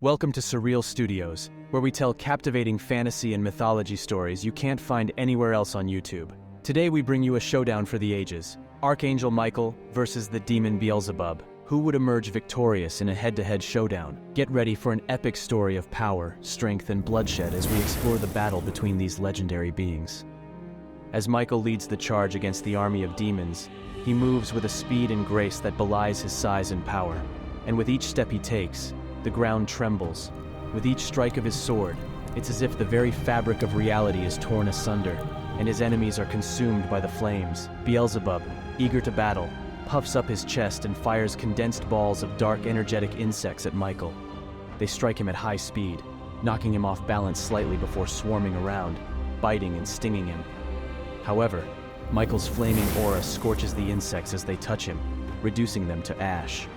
Welcome to Surreal Studios, where we tell captivating fantasy and mythology stories you can't find anywhere else on YouTube. Today we bring you a showdown for the ages. Archangel Michael versus the demon Beelzebub. Who would emerge victorious in a head-to-head showdown? Get ready for an epic story of power, strength, and bloodshed as we explore the battle between these legendary beings. As Michael leads the charge against the army of demons, he moves with a speed and grace that belies his size and power. And with each step he takes, the ground trembles. With each strike of his sword, it's as if the very fabric of reality is torn asunder, and his enemies are consumed by the flames. Beelzebub, eager to battle, puffs up his chest and fires condensed balls of dark, energetic insects at Michael. They strike him at high speed, knocking him off balance slightly before swarming around, biting and stinging him. However, Michael's flaming aura scorches the insects as they touch him, reducing them to ash.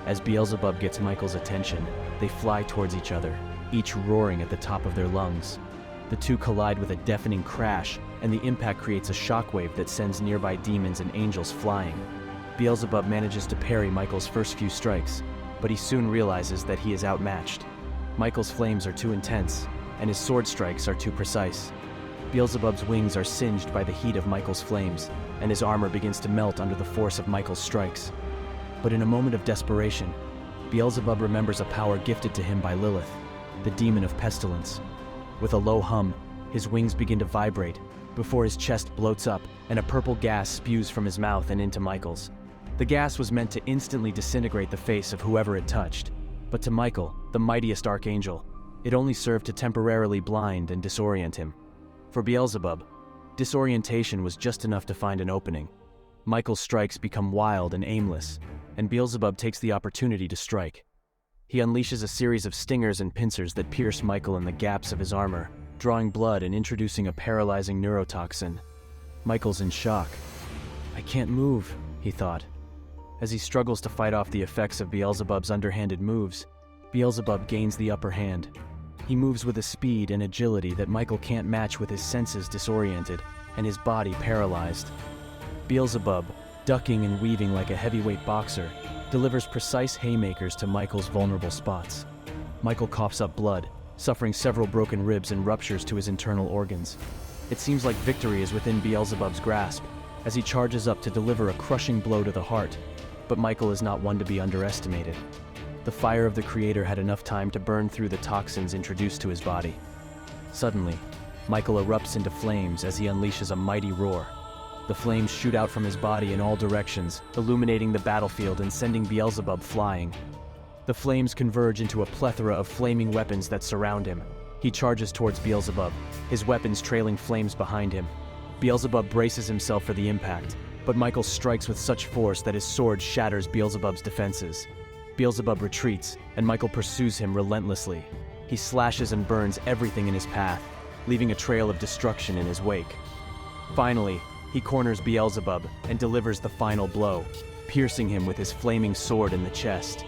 As Beelzebub gets Michael's attention, they fly towards each other, each roaring at the top of their lungs. The two collide with a deafening crash, and the impact creates a shockwave that sends nearby demons and angels flying. Beelzebub manages to parry Michael's first few strikes, but he soon realizes that he is outmatched. Michael's flames are too intense, and his sword strikes are too precise. Beelzebub's wings are singed by the heat of Michael's flames, and his armor begins to melt under the force of Michael's strikes. But in a moment of desperation, Beelzebub remembers a power gifted to him by Lilith, the demon of pestilence. With a low hum, his wings begin to vibrate, before his chest bloats up and a purple gas spews from his mouth and into Michael's. The gas was meant to instantly disintegrate the face of whoever it touched, but to Michael, the mightiest archangel, it only served to temporarily blind and disorient him. For Beelzebub, disorientation was just enough to find an opening. Michael's strikes become wild and aimless, and Beelzebub takes the opportunity to strike. He unleashes a series of stingers and pincers that pierce Michael in the gaps of his armor, drawing blood and introducing a paralyzing neurotoxin. Michael's in shock. "I can't move," he thought. As he struggles to fight off the effects of Beelzebub's underhanded moves, Beelzebub gains the upper hand. He moves with a speed and agility that Michael can't match with his senses disoriented and his body paralyzed. Beelzebub, ducking and weaving like a heavyweight boxer, delivers precise haymakers to Michael's vulnerable spots. Michael coughs up blood, suffering several broken ribs and ruptures to his internal organs. It seems like victory is within Beelzebub's grasp as he charges up to deliver a crushing blow to the heart, but Michael is not one to be underestimated. The fire of the Creator had enough time to burn through the toxins introduced to his body. Suddenly, Michael erupts into flames as he unleashes a mighty roar. The flames shoot out from his body in all directions, illuminating the battlefield and sending Beelzebub flying. The flames converge into a plethora of flaming weapons that surround him. He charges towards Beelzebub, his weapons trailing flames behind him. Beelzebub braces himself for the impact, but Michael strikes with such force that his sword shatters Beelzebub's defenses. Beelzebub retreats, and Michael pursues him relentlessly. He slashes and burns everything in his path, leaving a trail of destruction in his wake. Finally, he corners Beelzebub and delivers the final blow, piercing him with his flaming sword in the chest.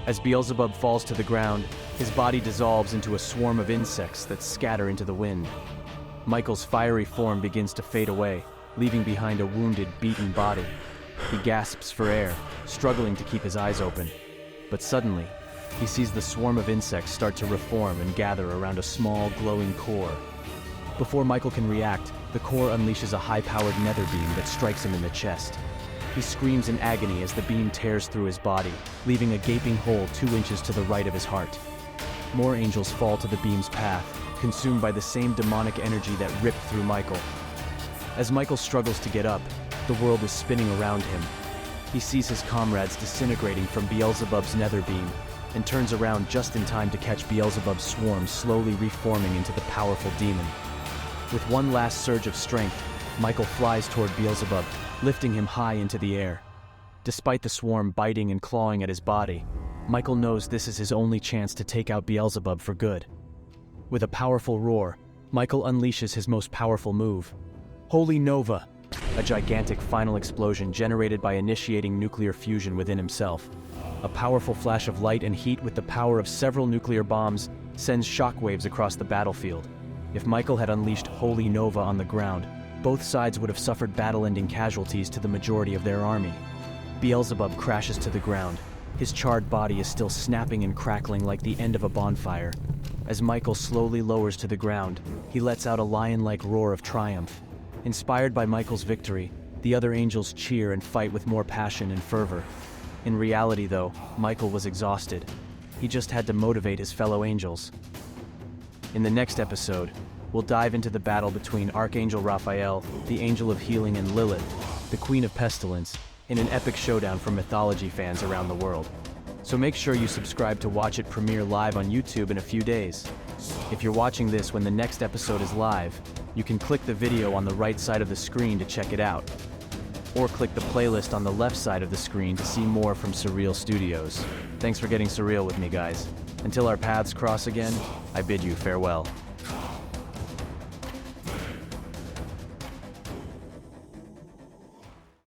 As Beelzebub falls to the ground, his body dissolves into a swarm of insects that scatter into the wind. Michael's fiery form begins to fade away, leaving behind a wounded, beaten body. He gasps for air, struggling to keep his eyes open. But suddenly, he sees the swarm of insects start to reform and gather around a small, glowing core. Before Michael can react, the core unleashes a high-powered nether beam that strikes him in the chest. He screams in agony as the beam tears through his body, leaving a gaping hole 2 inches to the right of his heart. More angels fall to the beam's path, consumed by the same demonic energy that ripped through Michael. As Michael struggles to get up, the world is spinning around him. He sees his comrades disintegrating from Beelzebub's nether beam, and turns around just in time to catch Beelzebub's swarm slowly reforming into the powerful demon. With one last surge of strength, Michael flies toward Beelzebub, lifting him high into the air. Despite the swarm biting and clawing at his body, Michael knows this is his only chance to take out Beelzebub for good. With a powerful roar, Michael unleashes his most powerful move, Holy Nova, a gigantic final explosion generated by initiating nuclear fusion within himself. A powerful flash of light and heat with the power of several nuclear bombs sends shockwaves across the battlefield. If Michael had unleashed Holy Nova on the ground, both sides would have suffered battle-ending casualties to the majority of their army. Beelzebub crashes to the ground, His charred body is still snapping and crackling like the end of a bonfire. As Michael slowly lowers to the ground, he lets out a lion-like roar of triumph. Inspired by Michael's victory, the other angels cheer and fight with more passion and fervor. In reality, though, Michael was exhausted. He just had to motivate his fellow angels. In the next episode, we'll dive into the battle between Archangel Raphael, the Angel of Healing, and Lilith, the Queen of Pestilence, in an epic showdown for mythology fans around the world. So make sure you subscribe to watch it premiere live on YouTube in a few days. If you're watching this when the next episode is live, you can click the video on the right side of the screen to check it out. Or click the playlist on the left side of the screen to see more from Surreal Studios. Thanks for getting surreal with me, guys. Until our paths cross again, I bid you farewell.